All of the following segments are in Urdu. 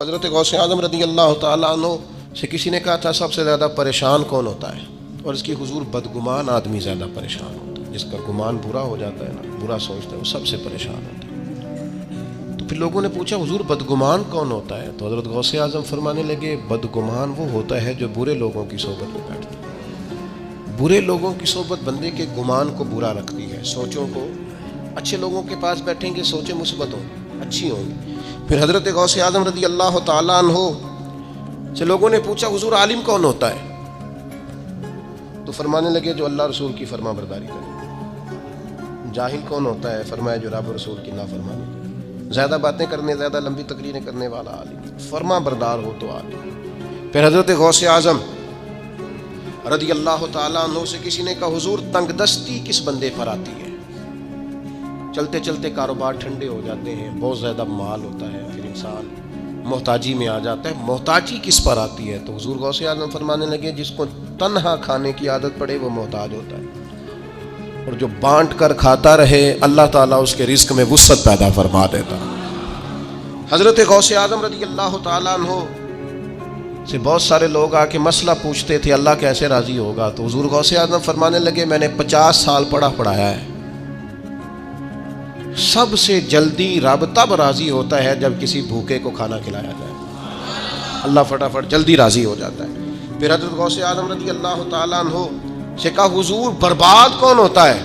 حضرت غوث اعظم رضی اللہ تعالیٰ عنہ سے کسی نے کہا تھا سب سے زیادہ پریشان کون ہوتا ہے؟ اور اس کی حضور بدگمان آدمی زیادہ پریشان ہوتا ہے، جس کا گمان برا ہو جاتا ہے نا، برا سوچتا ہے، وہ سب سے پریشان ہوتا ہے۔ تو پھر لوگوں نے پوچھا حضور بدگمان کون ہوتا ہے؟ تو حضرت غوث اعظم فرمانے لگے بدگمان وہ ہوتا ہے جو برے لوگوں کی صحبت میں بیٹھتا ہے۔ برے لوگوں کی صحبت بندے کے گمان کو برا رکھتی ہے، سوچوں کو۔ اچھے لوگوں کے پاس بیٹھیں گے سوچیں مثبت ہوں، اچھی ہوں گی۔ پھر حضرت غوث اعظم رضی اللہ تعالیٰ عنہ سے لوگوں نے پوچھا حضور عالم کون ہوتا ہے؟ تو فرمانے لگے جو اللہ رسول کی فرما برداری کرے۔ جاہل کون ہوتا ہے؟ فرمایا جو رب رسول کی نافرمانی کرے۔ زیادہ باتیں کرنے، زیادہ لمبی تقریریں کرنے والا عالم، فرما بردار ہو تو عالم۔ پھر حضرت غوث اعظم رضی اللہ تعالیٰ عنہ سے کسی نے کہا حضور تنگ دستی کس بندے پر آتی ہے؟ چلتے چلتے کاروبار ٹھنڈے ہو جاتے ہیں، بہت زیادہ مال ہوتا ہے، پھر انسان محتاجی میں آ جاتا ہے، محتاجی کس پر آتی ہے؟ تو حضور غوث اعظم فرمانے لگے جس کو تنہا کھانے کی عادت پڑے وہ محتاج ہوتا ہے، اور جو بانٹ کر کھاتا رہے اللہ تعالیٰ اس کے رزق میں وسعت پیدا فرما دیتا۔ حضرت غوث اعظم رضی اللہ تعالیٰ عنہ سے بہت سارے لوگ آ کے مسئلہ پوچھتے تھے اللہ کیسے راضی ہوگا؟ تو حضور غوث اعظم فرمانے لگے میں نے 50 سال پڑھایا ہے، سب سے جلدی رب تب راضی ہوتا ہے جب کسی بھوکے کو کھانا کھلایا جائے، اللہ فٹافٹ جلدی راضی ہو جاتا ہے۔ پھر حضرت غوث اعظم رضی اللہ تعالیٰ عنہ سے کہا حضور برباد کون ہوتا ہے؟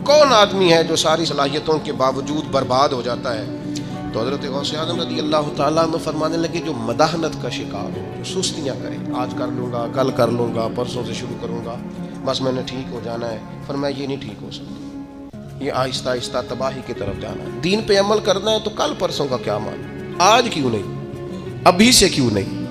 کون آدمی ہے جو ساری صلاحیتوں کے باوجود برباد ہو جاتا ہے؟ تو حضرت غوث اعظم رضی اللہ تعالیٰ عنہ فرمانے لگے جو مداحنت کا شکار ہو، جو سستیاں کرے، آج کر لوں گا، کل کر لوں گا، پرسوں سے شروع کروں گا، بس میں نے ٹھیک ہو جانا ہے۔ فرمایا یہ نہیں ٹھیک ہو سکتا، یہ آہستہ آہستہ تباہی کی طرف جانا ہے۔ دین پہ عمل کرنا ہے تو کل پرسوں کا کیا مان، آج کیوں نہیں، ابھی سے کیوں نہیں،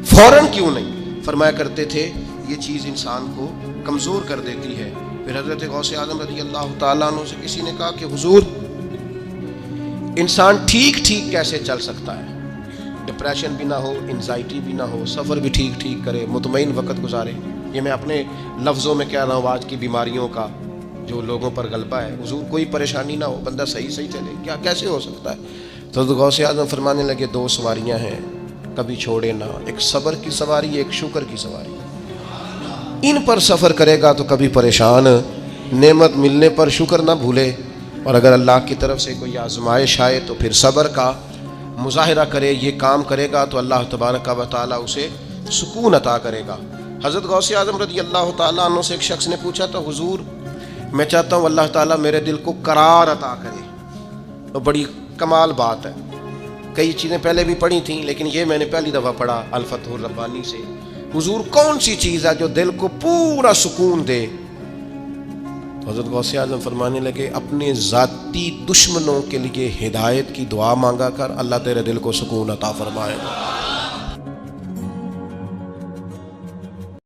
فوراً کیوں نہیں؟ فرمایا کرتے تھے یہ چیز انسان کو کمزور کر دیتی ہے۔ پھر حضرت غوث اعظم رضی اللہ تعالیٰ عنہ سے کسی نے کہا کہ حضور انسان ٹھیک ٹھیک کیسے چل سکتا ہے؟ ڈپریشن بھی نہ ہو، انزائٹی بھی نہ ہو، سفر بھی ٹھیک ٹھیک کرے، مطمئن وقت گزارے۔ یہ میں اپنے لفظوں میں کہہ رہا ہوں آج کی بیماریوں کا جو لوگوں پر غلبہ ہے، حضور کوئی پریشانی نہ ہو، بندہ صحیح چلے، کیا کیسے ہو سکتا ہے؟ تو غوث اعظم فرمانے لگے دو سواریاں ہیں کبھی چھوڑے نہ، ایک صبر کی سواری، ایک شکر کی سواری۔ ان پر سفر کرے گا تو کبھی پریشان، نعمت ملنے پر شکر نہ بھولے، اور اگر اللہ کی طرف سے کوئی آزمائش آئے تو پھر صبر کا مظاہرہ کرے، یہ کام کرے گا تو اللہ تبارک و تعالیٰ اسے سکون عطا کرے گا۔ حضرت غوث اعظم رضی اللہ تعالیٰ عنہ سے ایک شخص نے پوچھا تھا حضور میں چاہتا ہوں اللہ تعالیٰ میرے دل کو قرار عطا کرے۔ تو بڑی کمال بات ہے، کئی چیزیں پہلے بھی پڑھی تھیں لیکن یہ میں نے پہلی دفعہ پڑھا الفتح الربانی سے۔ حضور کون سی چیز ہے جو دل کو پورا سکون دے؟ تو حضرت غوث اعظم فرمانے لگے اپنے ذاتی دشمنوں کے لیے ہدایت کی دعا مانگا کر، اللہ تیرے دل کو سکون عطا فرمائے گا۔